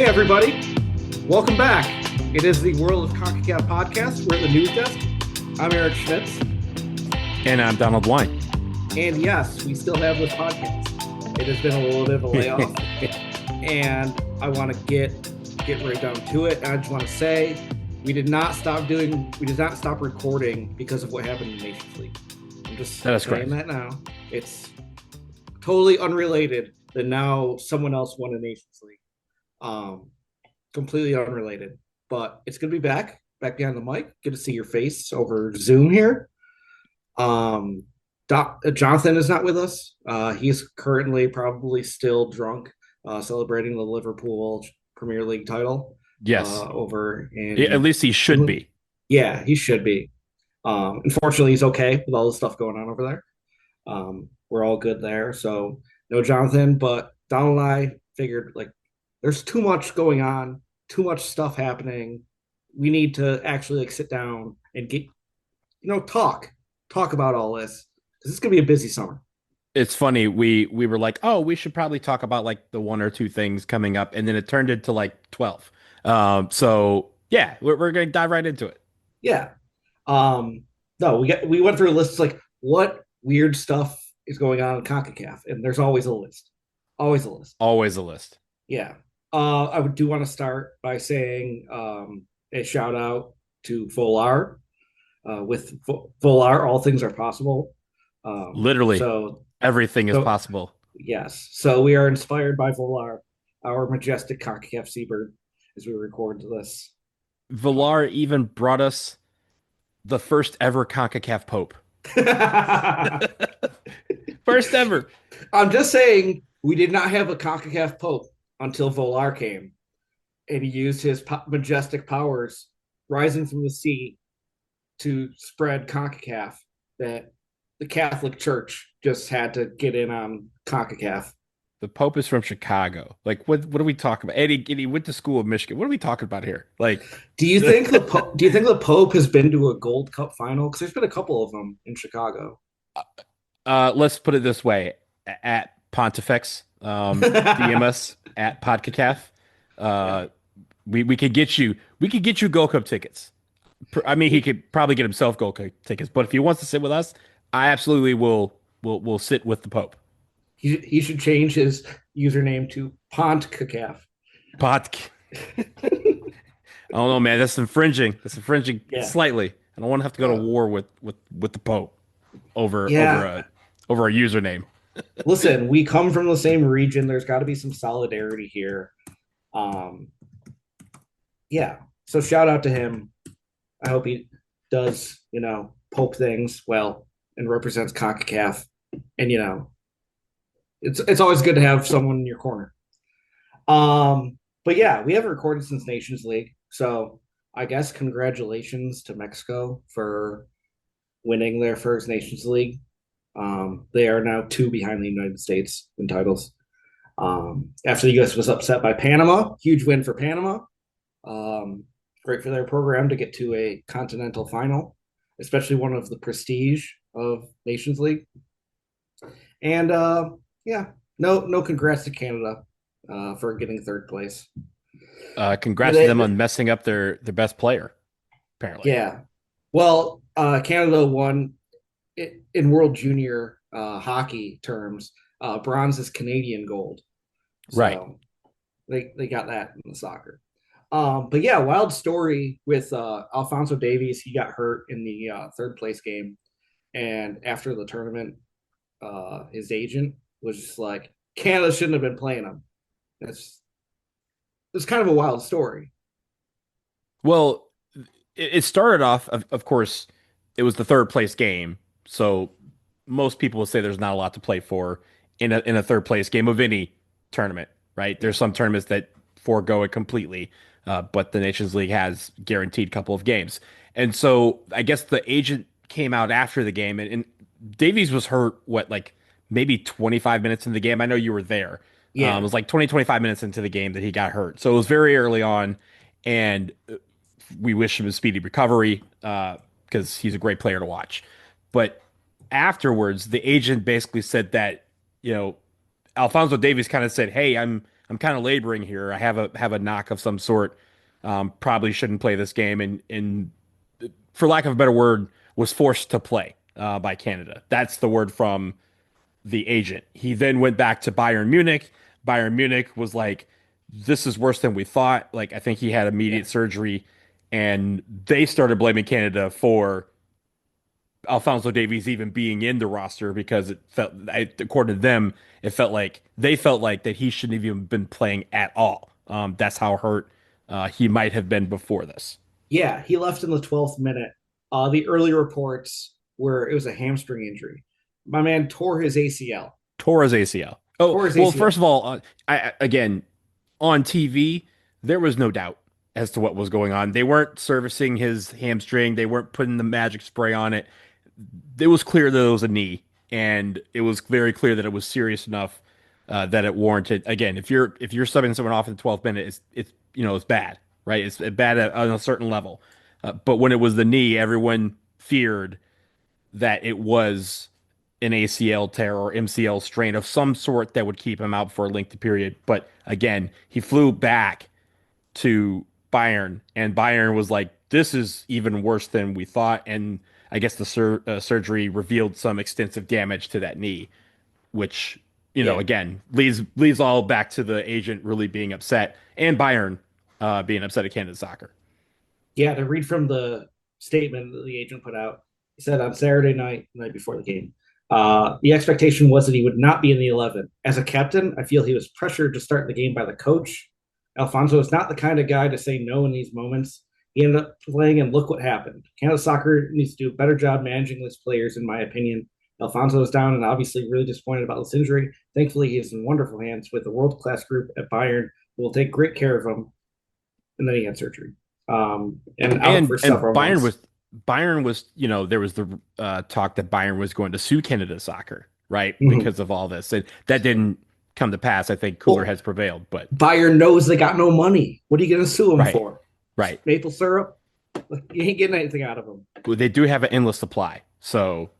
everybody. Welcome back. It is the World of Concacaf podcast. We're at the news desk. I'm Eric Schmitz. And I'm Donald Wine. And yes, we still have this podcast. It has been a little bit of a layoff. And I want to get right down to it. And I just want to say we did not stop recording because of what happened in the Nations League. I'm just saying that now. It's totally unrelated that now someone else won a Nations League. Completely unrelated, but it's gonna be back behind the mic. Good to see your face over Zoom here. Jonathan is not with us. He's currently probably still drunk, celebrating the Liverpool Premier League title. Yes, over in at least he should be. Yeah, he should be. Unfortunately, he's okay with all the stuff going on over there. We're all good there, so no Jonathan. But Donald and I figured there's too much going on, too much stuff happening. We need to actually sit down and talk about all this because it's gonna be a busy summer. It's funny. We were like, oh, we should probably talk about the one or two things coming up, and then it turned into 12. So yeah, we're gonna dive right into it. Yeah. No, we went through a list what weird stuff is going on in CONCACAF, and there's always a list. Always a list. Always a list. Yeah. I do want to start by saying a shout out to Volar. With Volar, all things are possible. Literally, so everything is possible. Yes. So we are inspired by Volar, our majestic CONCACAF seabird, as we record this. Volar even brought us the first ever CONCACAF Pope. First ever. I'm just saying, we did not have a CONCACAF Pope until Volar came, and he used his majestic powers rising from the sea to spread CONCACAF that the Catholic Church just had to get in on CONCACAF. The Pope is from Chicago. What are we talking about? And he went to school in Michigan. What are we talking about here? Do you think the Pope has been to a Gold Cup final? Because there's been a couple of them in Chicago. Let's put it this way: at Pontifex, DM us at Podcacaf. We could get you Gold Cup tickets. I mean, he could probably get himself Gold Cup tickets, but if he wants to sit with us, I absolutely will sit with the Pope. He should change his username to Pontcacaf. I don't know, man. That's infringing. Slightly. I don't want to have to go to war with the Pope over a username. Listen, we come from the same region. There's got to be some solidarity here. Yeah. So shout out to him. I hope he does, Pope things well and represents CONCACAF. And it's always good to have someone in your corner. But yeah, we haven't recorded since Nations League. So I guess congratulations to Mexico for winning their first Nations League. They are now 2 behind the United States in titles. After the U.S. was upset by Panama, huge win for Panama. Great for their program to get to a continental final, especially one of the prestige of Nations League. And no congrats to Canada for getting third place. Congrats to them on messing up their best player, apparently. Yeah. Well, Canada won in World Junior hockey terms. Bronze is Canadian gold. So right. They got that in the soccer. But yeah, wild story with Alphonso Davies. He got hurt in the third place game. And after the tournament, his agent was just like, Canada shouldn't have been playing him. It's kind of a wild story. Well, it started off, of course, it was the third place game. So most people will say there's not a lot to play for in a third place game of any tournament, right? There's some tournaments that forego it completely, but the Nations League has guaranteed couple of games. And so I guess the agent came out after the game, and Davies was hurt, maybe 25 minutes into the game? I know you were there. Yeah. It was 25 minutes into the game that he got hurt. So it was very early on, and we wish him a speedy recovery because he's a great player to watch. But afterwards, the agent basically said that, Alphonso Davies kind of said, hey, I'm I'm kind of laboring here. I have a knock of some sort. Probably shouldn't play this game, and for lack of a better word, was forced to play by Canada. That's the word from the agent. He then went back to Bayern Munich. Bayern Munich was like, "This is worse than we thought." Like, I think he had Yeah. immediate surgery, and they started blaming Canada for Alfonso Davies even being in the roster because it felt, according to them, it felt like they felt like that he shouldn't have even been playing at all. That's how hurt he might have been before this. Yeah, he left in the 12th minute. The early reports were it was a hamstring injury. My man tore his ACL. Tore his ACL. Oh, Tore his well, first ACL. of all, again, on TV, there was no doubt as to what was going on. They weren't servicing his hamstring, they weren't putting the magic spray on it. It was clear that it was a knee, and it was very clear that it was serious enough that it warranted. Again, if you're subbing someone off in the 12th minute, it's it's bad, right? It's bad on a certain level. But when it was the knee, everyone feared that it was an ACL tear or MCL strain of some sort that would keep him out for a lengthy period. But again, he flew back to Bayern, and Bayern was like, "This is even worse than we thought." And I guess the surgery revealed some extensive damage to that knee, which Yeah. again leads all back to the agent really being upset and Bayern being upset at Canada Soccer. Yeah, to read from the statement that the agent put out, he said on Saturday night, the night before the game, the expectation was that he would not be in the 11. As a captain, I feel he was pressured to start the game by the coach. Alfonso is not the kind of guy to say no in these moments. He ended up playing, and look what happened. Canada Soccer needs to do a better job managing these players, in my opinion. Alfonso is down and obviously really disappointed about this injury. Thankfully, he is in wonderful hands with a world class group at Bayern who will take great care of him. And then he had surgery and out for And several months. Bayern was, there was the talk that Bayern was going to sue Canada Soccer, right? Mm-hmm. Because of all this. And that didn't come to pass. I think cooler Well, heads prevailed, but Bayern knows they got no money. What are you going to sue them right, for? right. Maple syrup? You ain't getting anything out of them. Well, they do have an endless supply, so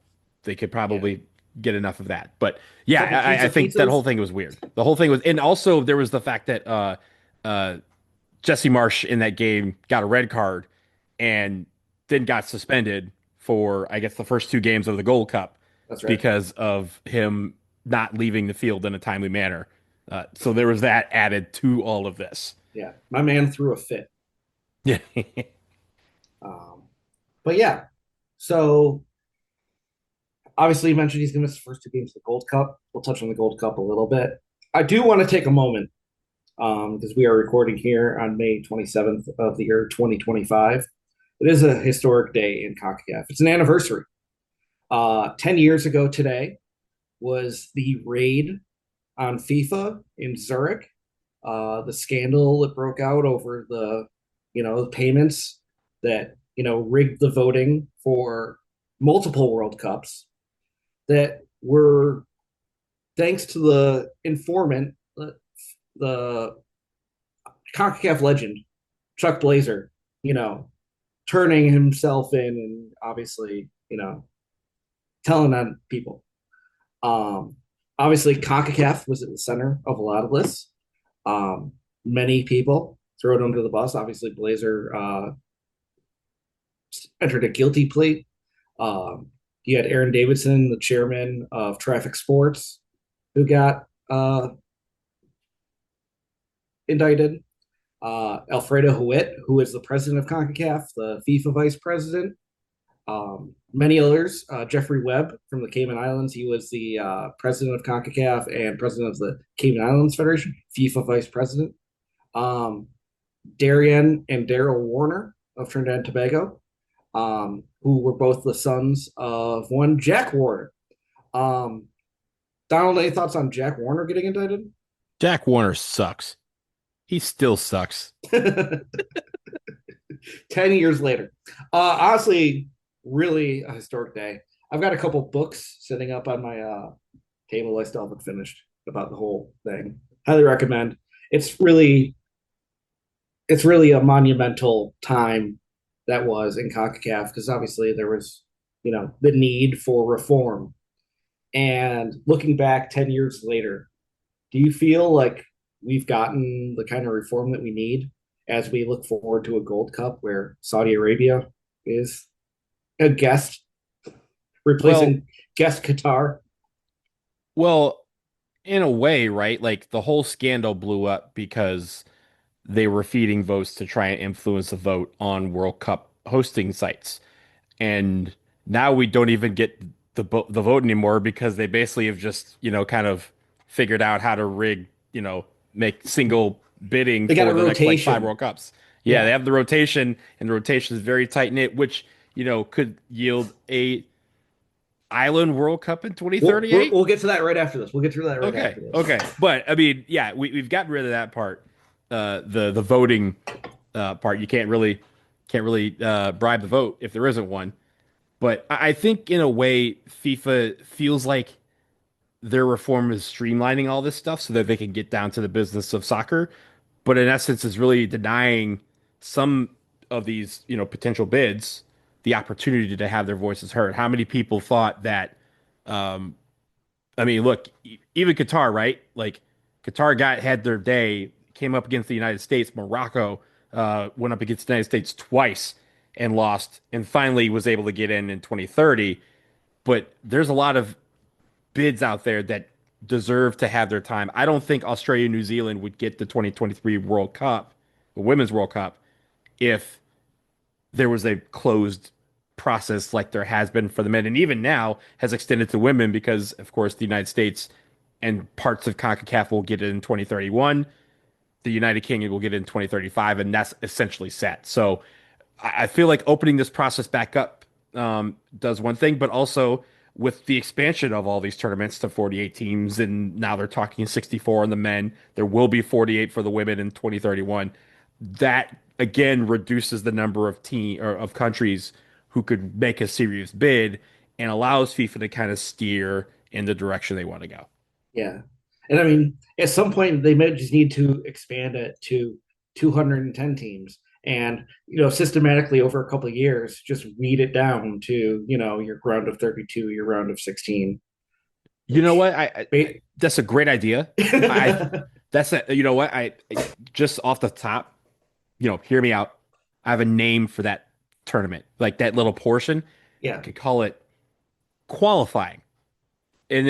they could Yeah. probably get enough of that. But yeah, Couple I pizza think that whole pizzas. thing was weird. The whole thing was, and also there was the fact that uh, Jesse Marsh in that game got a red card and then got suspended for, I guess, the first two games of the Gold Cup That's right. because of him not leaving the field in a timely manner. So there was that added to all of this. Yeah. My man threw a fit. Yeah. Um, but yeah. So obviously, you mentioned he's going to miss the first two games of the Gold Cup. We'll touch on the Gold Cup a little bit. I do want to take a moment because we are recording here on May 27th of the year 2025. It is a historic day in CONCACAF. It's an anniversary. 10 years ago today was the raid on FIFA in Zurich. The scandal that broke out over the payments that, rigged the voting for multiple World Cups that were thanks to the informant, the CONCACAF legend, Chuck Blazer, you know, turning himself in and obviously, telling on people. Um, Obviously, CONCACAF was at the center of a lot of this. Many people throw it under the bus. Obviously, Blazer entered a guilty plea. You had Aaron Davidson, the chairman of Traffic Sports, who got indicted. Alfredo Huet, who is the president of CONCACAF, the FIFA vice president, many others. Jeffrey Webb from the Cayman Islands, he was the president of CONCACAF and president of the Cayman Islands Federation, FIFA vice president. Um, Darian and Daryl Warner of Trinidad and Tobago, who were both the sons of one Jack Warner. Um, Donald, any thoughts on Jack Warner getting indicted? Jack Warner sucks. He still sucks. 10 years later. Honestly, really a historic day. I've got a couple books sitting up on my table I still haven't finished about the whole thing. Highly recommend. It's really a monumental time that was in CONCACAF because obviously there was, the need for reform. And looking back 10 years later, do you feel like we've gotten the kind of reform that we need as we look forward to a Gold Cup where Saudi Arabia is a guest Well, replacing guest Qatar. well, in a way, right? Like the whole scandal blew up because they were feeding votes to try and influence the vote on World Cup hosting sites. And now we don't even get the vote anymore because they basically have just, kind of figured out how to rig, make single bidding They got for a the next like five rotation. World Cups. Yeah, they Yeah. have the rotation, and the rotation is very tight knit, which, could yield a Island World Cup in We'll 2038. we'll get to that right after this. We'll get to that right Okay, after this. okay, but I mean, yeah, we've gotten rid of that part. The voting part, you can't really bribe the vote if there isn't one. But I think in a way, FIFA feels like their reform is streamlining all this stuff so that they can get down to the business of soccer. But in essence, is really denying some of these, potential bids the opportunity to have their voices heard. How many people thought that? Um, I mean, look, even Qatar, right? Like Qatar had their day, came up against the United States. Morocco went up against the United States twice and lost, and finally was able to get in 2030. But there's a lot of bids out there that deserve to have their time. I don't think Australia, New Zealand would get the 2023 World Cup, the Women's World Cup, if there was a closed process like there has been for the men, and even now has extended to women because, of course, the United States and parts of Concacaf will get it in 2031. The United Kingdom will get it in 2035, and that's essentially set. So I feel like opening this process back up does one thing, but also with the expansion of all these tournaments to 48 teams, and now they're talking 64 on the men. There will be 48 for the women in 2031. That again reduces the number of team or of countries who could make a serious bid and allows FIFA to kind of steer in the direction they want to go. Yeah. And I mean, at some point, they might just need to expand it to 210 teams and, systematically over a couple of years, just weed it down to, your round of 32, your round of 16, You know which, what? That's a great idea. I that's a, you know what? Just off the top, hear me out. I have a name for that tournament, like that little portion. I yeah. could call it qualifying, and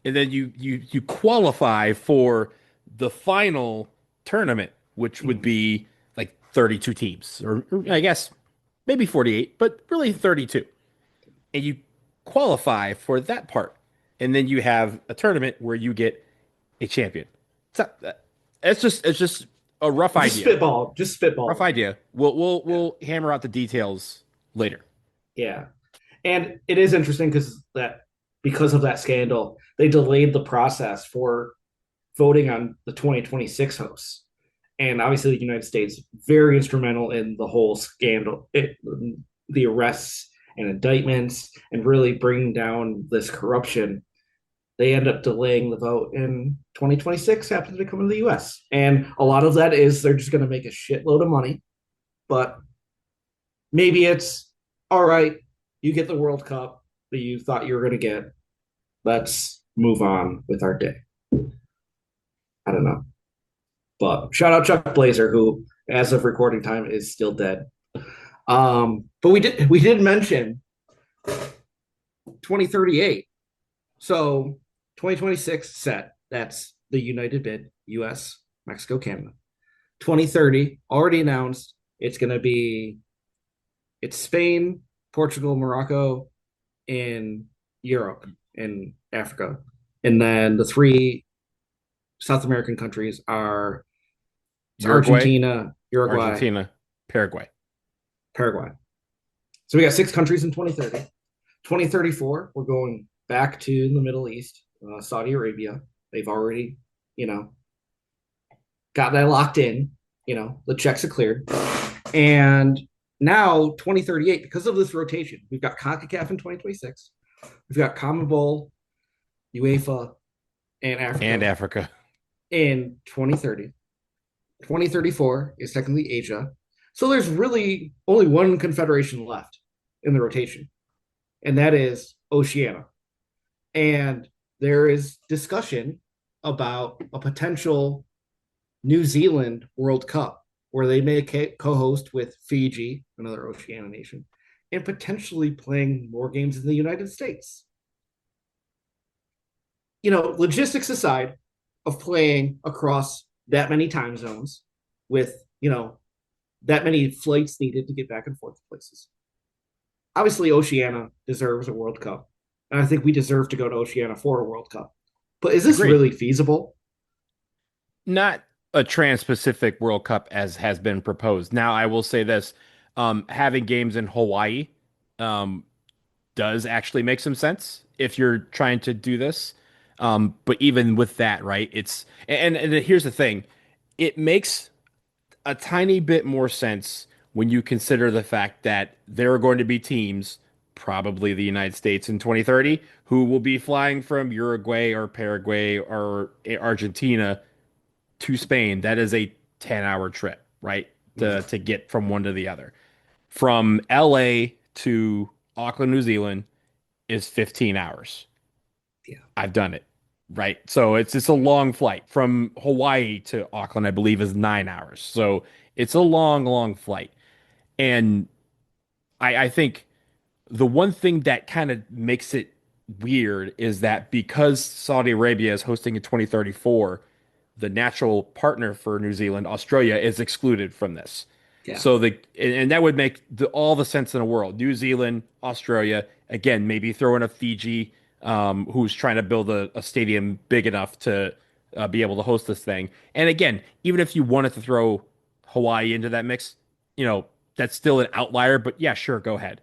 then you qualify for the final tournament, which would Mm. be like 32 teams, or I guess maybe 48, but really 32, and you qualify for that part, and then you have a tournament where you get a champion. It's not, it's just a rough Just idea. spitball, just Rough spitball. idea. We'll Yeah. we'll hammer out the details later. Yeah. And it is interesting because of that scandal, they delayed the process for voting on the 2026 hosts. And obviously, the United States very instrumental in the whole scandal, the arrests and indictments, and really bringing down this corruption. They end up delaying the vote, and 2026 happens to come in the U.S. And a lot of that is they're just going to make a shitload of money, but maybe it's all right. You get the World Cup that you thought you were going to get. Let's move on with our day. I don't know. But shout out Chuck Blazer, who, as of recording time, is still dead. But we did mention 2038. So 2026 set. That's the United bid, US, Mexico, Canada. 2030 already announced. It's Spain, Portugal, Morocco, in Europe, in Africa. And then the three South American countries are it's Uruguay, Argentina, Uruguay, Argentina, Paraguay. Paraguay. So we got six countries in 2030. 2034, we're going back to the Middle East, Saudi Arabia. They've already, you know, got that locked in. The checks are cleared. And now 2038, because of this rotation, we've got CONCACAF in 2026. We've got CONMEBOL, UEFA, and And Africa Africa. in 2030. 2034 is technically Asia. So there's really only one confederation left in the rotation, and that is Oceania. And there is discussion about a potential New Zealand World Cup, where they may co-host with Fiji, another Oceania nation, and potentially playing more games in the United States. Logistics aside of playing across that many time zones with, that many flights needed to get back and forth to places. Obviously, Oceania deserves a World Cup. And I think we deserve to go to Oceania for a World Cup. But is this Agreed. really feasible? Not a trans-Pacific World Cup as has been proposed. Now, I will say this, having games in Hawaii um, does actually make some sense if you're trying to do this. But even with that, right, and here's the thing, it makes a tiny bit more sense when you consider the fact that there are going to be teams, probably the United States in 2030, who will be flying from Uruguay or Paraguay or Argentina to Spain. That is a 10-hour trip, right? To get from one to the other. From LA to Auckland, New Zealand is 15 hours. Yeah. I've done it, right? So it's a long flight. From Hawaii to Auckland, I believe, is 9 hours. So it's a long, long flight. And I think the one thing that kind of makes it weird is that because Saudi Arabia is hosting in 2034, the natural partner for New Zealand, Australia, is excluded from this. Yeah. So and that would make all the sense in the world. New Zealand, Australia, again, maybe throw in a Fiji, who's trying to build a stadium big enough to be able to host this thing. And again, even if you wanted to throw Hawaii into that mix, you know, that's still an outlier. But yeah, sure, go ahead.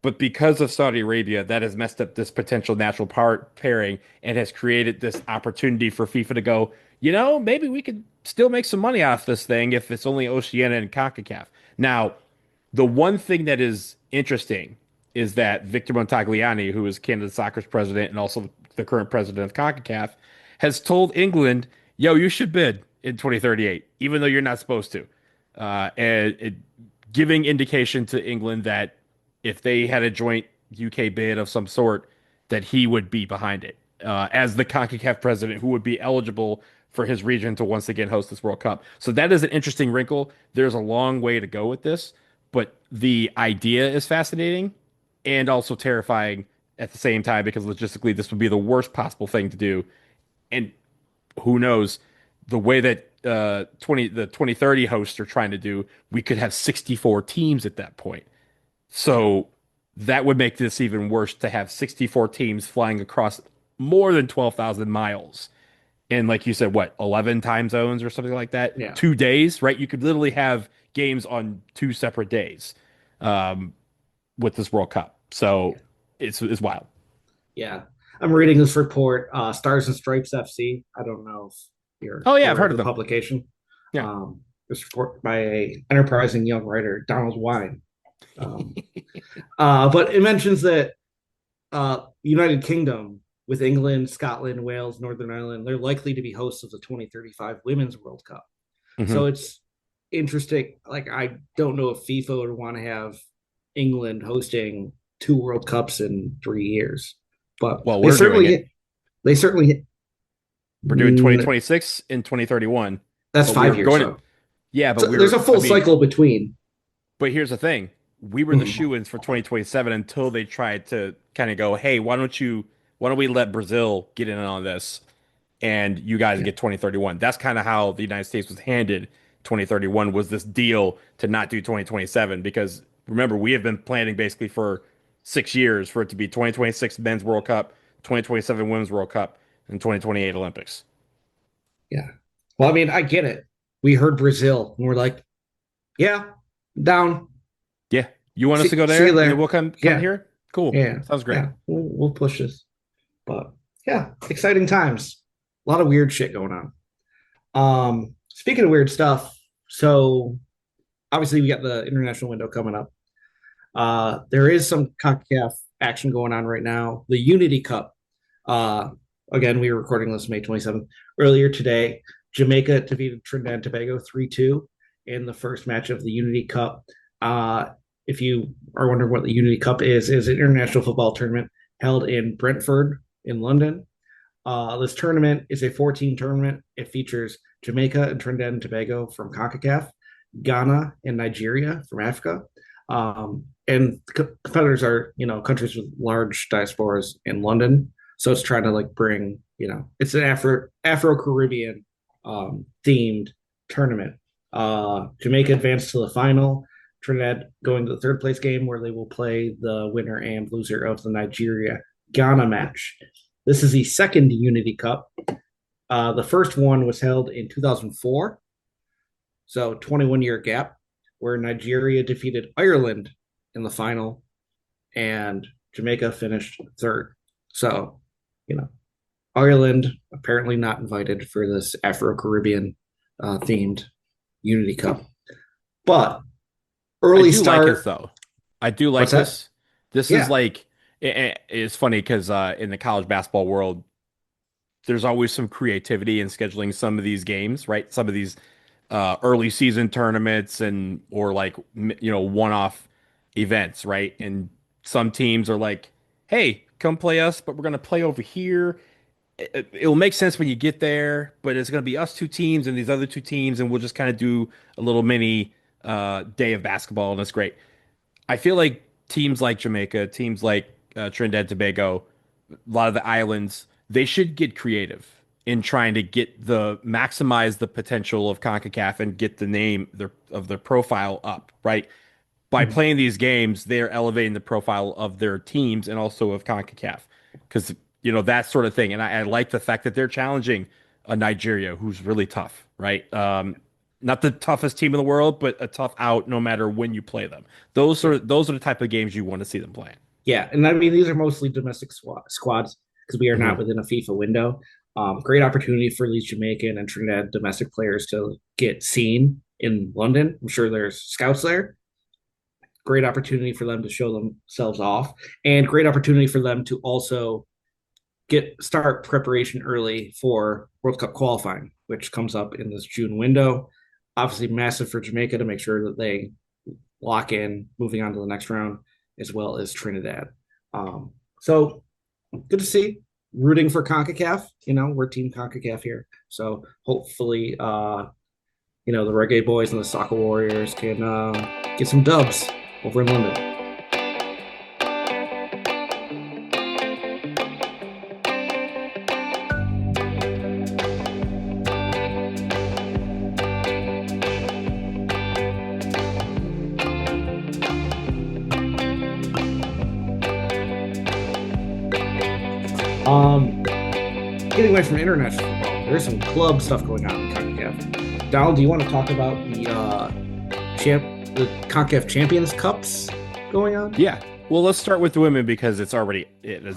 But because of Saudi Arabia, that has messed up this potential natural pairing and has created this opportunity for FIFA to go, maybe we could still make some money off this thing if it's only Oceania and CONCACAF. Now, the one thing that is interesting is that Victor Montagliani, who is Canada Soccer's president and also the current president of CONCACAF, has told England, yo, you should bid in 2038, even though you're not supposed to. Giving indication to England that if they had a joint UK bid of some sort, that he would be behind it as the CONCACAF president who would be eligible for his region to once again host this World Cup. So that is an interesting wrinkle. There's a long way to go with this, but the idea is fascinating and also terrifying at the same time because logistically this would be the worst possible thing to do. And who knows, the way that 2030 hosts are trying to do, we could have 64 teams at that point. Yeah. So that would make this even worse to have 64 teams flying across more than 12,000 miles in, like you said, what, 11 time zones or something like that? Yeah. 2 days, right? You could literally have games on two separate days um, with this World Cup. So Yeah. it's wild. Yeah. I'm reading this report, Stars and Stripes FC. I don't know if you're Oh, yeah, I've aware heard of of the them. publication. Yeah. This report by a enterprising young writer, Donald Wine. Um, but it mentions that United Kingdom with England, Scotland, Wales, Northern Ireland, they're likely to be hosts of the 2035 Women's World Cup. Hmm. So it's interesting. Like, I don't know if FIFA would want to have England hosting two World Cups in 3 years, but Well, they we're doing it. certainly, they certainly, We're doing 2026 and 2031, that's but we were 5 years. going to, So, yeah, but so there's a I full mean, cycle between. but here's the thing. We were the Mhm. shoo-ins for 2027 until they tried to kind of go, hey, why don't we let Brazil get in on this and you guys Yeah. get 2031? That's kind of how the United States was handed 2031 was this deal to not do 2027 because remember, we have been planning basically for 6 years for it to be 2026 Men's World Cup, 2027 Women's World Cup, and 2028 Olympics. Yeah. Well, I mean, I get it. We heard Brazil and we're like, yeah, down. Yeah. You want us to go See there you and then we'll there. come Yeah. here? Cool. Yeah. Sounds great. Yeah. We'll push this. But yeah, exciting times. A lot of weird shit going on. Speaking of weird stuff, so obviously we got the international window coming up. There is some CONCACAF action going on right now. The Unity Cup. Uh, Again, we were recording this May 27th. Earlier today, Jamaica defeated Trinidad and Tobago 3-2 in the first match of the Unity Cup. If you are wondering what the Unity Cup is an international football tournament held in Brentford in London. This tournament is a 14 tournament. It features Jamaica and Trinidad and Tobago from Concacaf, Ghana and Nigeria from Africa. And competitors are, countries with large diasporas in London. So it's trying to like bring, it's an Afro Caribbean themed tournament. Jamaica advanced to the final. Trinidad going to the third place game where they will play the winner and loser of the Nigeria Ghana match. This is the second Unity Cup. The first one was held in 2004, so 21-year gap, where Nigeria defeated Ireland in the final and Jamaica finished third. So, you know, Ireland apparently not invited for this Afro Caribbean themed Unity Cup. But I early do like it start. though. I do like What's that? this. This is Yeah. like it's funny because in the college basketball world, there's always some creativity in scheduling some of these games, right? Some of these early season tournaments and or like one-off events, right? And some teams are like, "Hey, come play us, but we're gonna play over here." It'll make sense when you get there, but it's gonna be us two teams and these other two teams, and we'll just kind of do a little mini day of basketball, and it's great. I feel like teams like Jamaica, teams like Trinidad Tobago, a lot of the islands, they should get creative in trying to get the maximize the potential of CONCACAF and get the name of their profile up, right? By Mhm. playing these games, they're elevating the profile of their teams and also of CONCACAF because that sort of thing. And I like the fact that they're challenging a Nigeria who's really tough, right? Not the toughest team in the world, but a tough out no matter when you play them. Yeah. Those are the type of games you want to see them playing. Yeah. And I mean, these are mostly domestic squads because we are not Hmm. within a FIFA window. Great opportunity for these Jamaican and Trinidad domestic players to get seen in London. I'm sure there's scouts there. Great opportunity for them to show themselves off, and great opportunity for them to also start preparation early for World Cup qualifying, which comes up in this June window. Obviously, massive for Jamaica to make sure that they lock in moving on to the next round, as well as Trinidad. So good to see. Rooting for Concacaf. We're Team Concacaf here. So hopefully, the Reggae Boys and the Soccer Warriors can get some dubs over in London. Um, Getting away from international football, there's some club stuff going on in CONCACAF. Donald, do you want to talk about the CONCACAF Champions Cups going on? Yeah. Well, let's start with the women because it has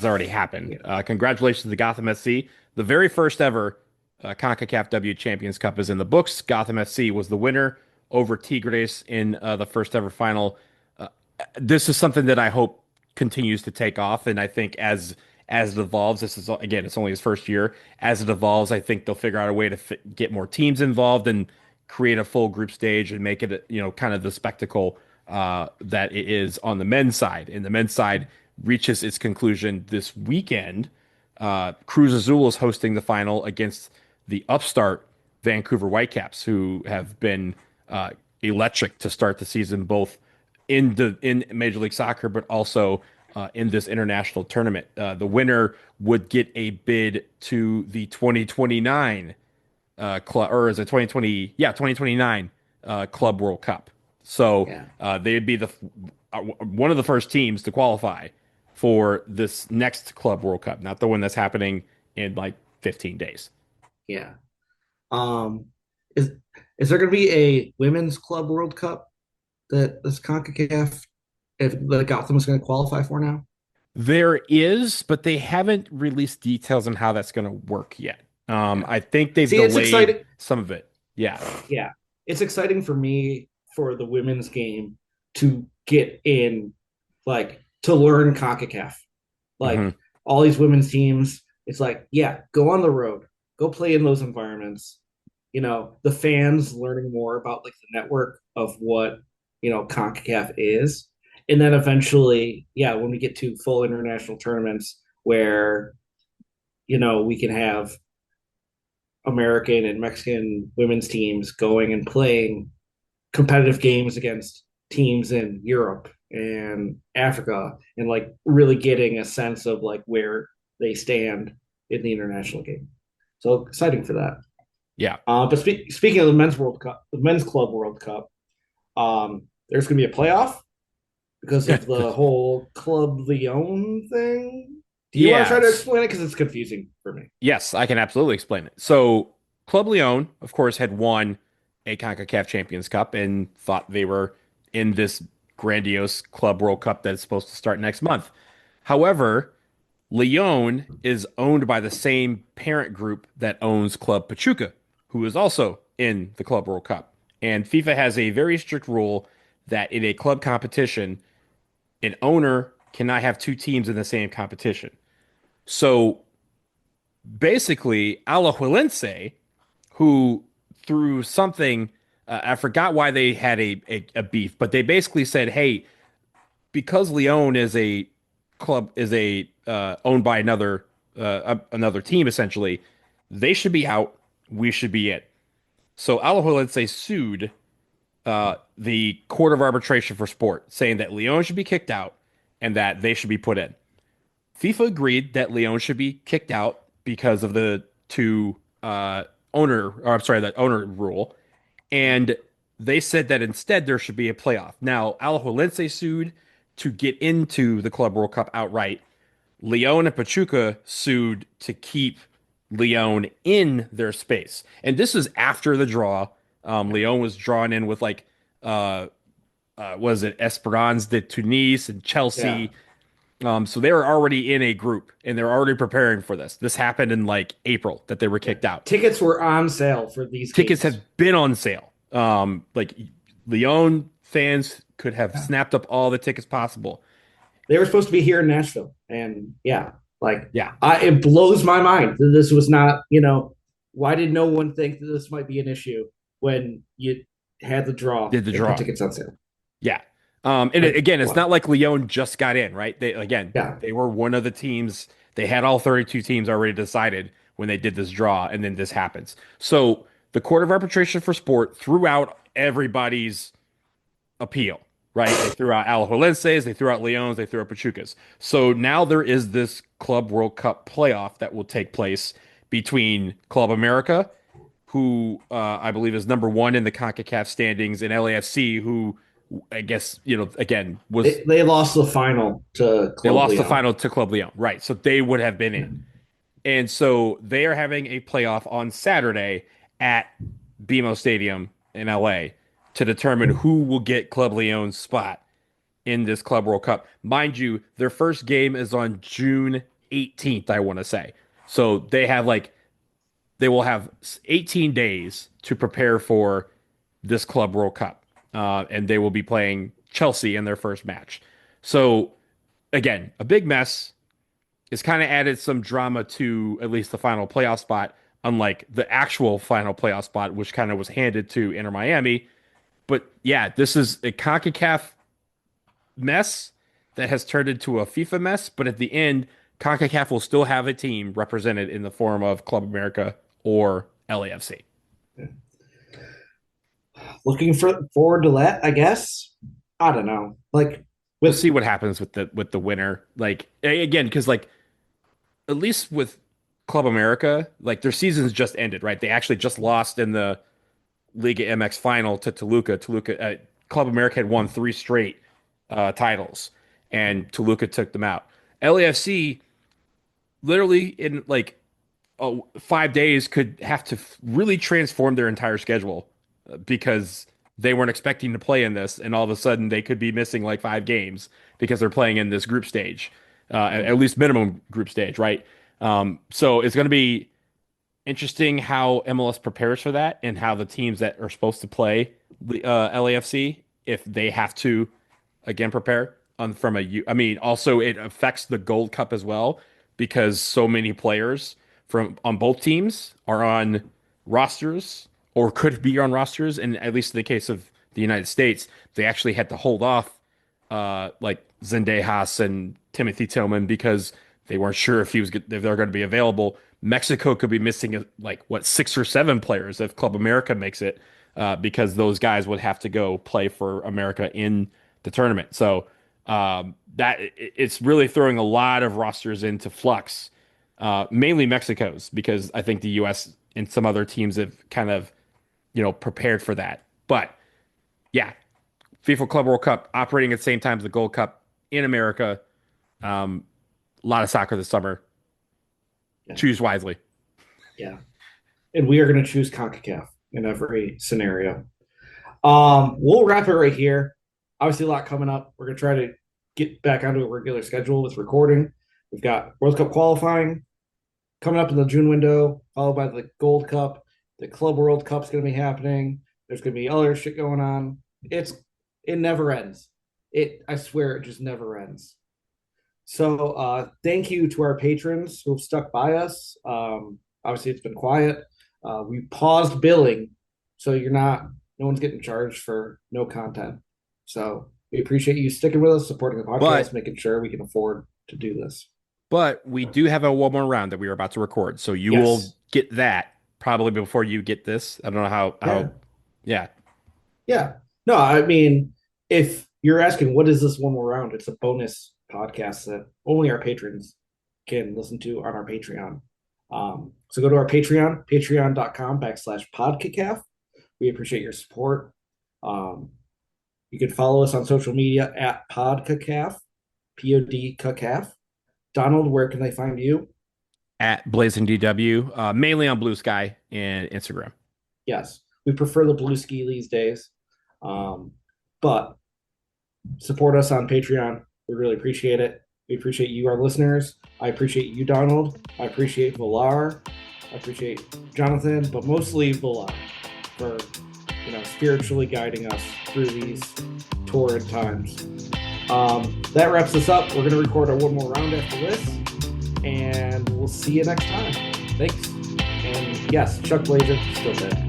already happened. Yeah. Congratulations to Gotham SC. The very first ever CONCACAF W Champions Cup is in the books. Gotham SC was the winner over Tigres in the first ever final. Uh, this is something that I hope continues to take off, and I think as it evolves, this is again, it's only his first year. As it evolves, I think they'll figure out a way to get more teams involved and create a full group stage and make it, kind of the spectacle that it is on the men's side. And the men's side reaches its conclusion this weekend. Cruz Azul is hosting the final against the upstart Vancouver Whitecaps, who have been electric to start the season, both in Major League Soccer, but also in this international tournament. The winner would get a bid to the 2029 club, or is it 2020? Yeah, 2029 Club World Cup. So Yeah. they'd be one of the first teams to qualify for this next Club World Cup, not the one that's happening in like 15 days. Yeah. Um, is is there going to be a Women's Club World Cup that this CONCACAF, if the Gotham is going to qualify for now? There is, but they haven't released details on how that's going to work yet. Yeah. I think they've See, it's delayed exciting. some of it. Yeah. Yeah, it's exciting for me for the women's game to get in, like to learn CONCACAF. Hmm. Like all these women's teams, it's like, yeah, go on the road, go play in those environments. The fans learning more about like the network of what CONCACAF is, and then eventually, yeah, when we get to full international tournaments where we can have American and Mexican women's teams going and playing competitive games against teams in Europe and Africa and like really getting a sense of like where they stand in the international game. So exciting for that. Yeah. But speaking of the men's World Cup, the men's club World Cup, there's going to be a playoff because of the whole Club Leon thing. Do you want to try to Yes. explain it? Because it's confusing for me. Yes, I can absolutely explain it. So, Club Leon, of course, had won a CONCACAF Champions Cup and thought they were in this grandiose Club World Cup that's supposed to start next month. However, Leon is owned by the same parent group that owns Club Pachuca, who is also in the Club World Cup. And FIFA has a very strict rule that in a club competition, an owner cannot have two teams in the same competition. So basically, Alajuelense, who through something, I forgot why they had a beef, but they basically said, hey, because Leon is a club is a owned by another team essentially, they should be out. We should be in. So Alajuelense sued the Court of Arbitration for Sport, saying that Leon should be kicked out and that they should be put in. FIFA agreed that Leon should be kicked out because of the two the owner rule, and they said that instead there should be a playoff. Now, Alajuelense sued to get into the Club World Cup outright. Leon and Pachuca sued to keep Leon in their space. And this is after the draw. Leon was drawn in with like uh was it Esperance de Tunis and Yeah. Chelsea. So they were already in a group and they're already preparing for this. This happened in like April that they were Yeah. kicked out. Tickets were on sale for these Tickets games. have been on sale. Like Leon fans could have Yeah. snapped up all the tickets possible. They were supposed to be here in Nashville. And yeah, like Yeah, it blows my mind that this was not, why did no one think that this might be an issue when you had the draw did the and put draw. tickets on sale? Yeah. Like, Again, it's not wow. like Leon just got in, right? Yeah. They were one of the teams. They had all 32 teams already decided when they did this draw, and then this happens. So the Court of Arbitration for Sport threw out everybody's appeal, right? They threw out Alajuelenses, they threw out Leones, they threw out Pachucas. So now there is this Club World Cup playoff that will take place between Club America, who I believe is number one in the CONCACAF standings, and LAFC, who I guess, again, was They lost the final to they Club lost the Leon. final to Club Leon, right? So they would have been in. And so they are having a playoff on Saturday at BMO Stadium in LA to determine who will get Club Leon's spot in this Club World Cup. Mind you, their first game is on June 18th, I want to say. So they will have 18 days to prepare for this Club World Cup. And they will be playing Chelsea in their first match. So again, a big mess. It's kind of added some drama to at least the final playoff spot, unlike the actual final playoff spot, which kind of was handed to Inter Miami. But yeah, this is a CONCACAF mess that has turned into a FIFA mess. But at the end, CONCACAF will still have a team represented in the form of Club America or LAFC. Looking forward to that, I guess. I don't know. Like We'll with see what happens with the winner. Like again, because like at least with Club America, like their season's just ended, right? They actually just lost in the Liga MX final to Toluca. Club America had won three straight titles, and Toluca took them out. LAFC literally in like 5 days could have to really transform their entire schedule because they weren't expecting to play in this, and all of a sudden they could be missing like 5 games because they're playing in this group stage, at least minimum group stage, right? So it's going to be interesting how MLS prepares for that and how the teams that are supposed to play LAFC, if they have to again prepare on from I mean, also it affects the Gold Cup as well because so many players from on both teams are on rosters or could be on rosters, and at least in the case of the United States, they actually had to hold off like Zendejas and Timothy Tillman because they weren't sure if they're going to be available. Mexico could be missing like what 6 or 7 players if Club America makes it, because those guys would have to go play for America in the tournament. So it's really throwing a lot of rosters into flux, mainly Mexico's, because I think the U.S. and some other teams have kind of prepared for that. But yeah, FIFA Club World Cup operating at the same time as the Gold Cup in America. A lot of soccer this summer. Yeah. Choose wisely. Yeah. And we are going to choose CONCACAF in every scenario. We'll wrap it right here. Obviously, a lot coming up. We're going to try to get back onto a regular schedule with recording. We've got World Cup qualifying coming up in the June window, followed by the Gold Cup. The Club World Cup's going to be happening. There's going to be other shit going on. It never ends. I swear, it just never ends. So thank you to our patrons who have stuck by us. Obviously, it's been quiet. We paused billing, so no one's getting charged for no content. So we appreciate you sticking with us, supporting the podcast, But making sure we can afford to do this. but we do have a one more round that we are about to record, so you will Yes. get that probably before you get this. I don't know how Yeah. yeah. Yeah. No, I mean, if you're asking what is this one more round, it's a bonus podcast that only our patrons can listen to on our Patreon. So go to our Patreon, patreon.com/podcacaf. We appreciate your support. You can follow us on social media at podcacaf, POD. Donald, where can they find you? At Blazing DW, mainly on Blue Sky and Instagram. Yes, we prefer the blue ski these days. But support us on Patreon. We really appreciate it. We appreciate you, our listeners. I appreciate you, Donald. I appreciate Volar. I appreciate Jonathan, but mostly Volar for spiritually guiding us through these torrid times. That wraps us up. We're going to record one more round after this, and we'll see you next time. Thanks. And yes, Chuck Blazer still dead.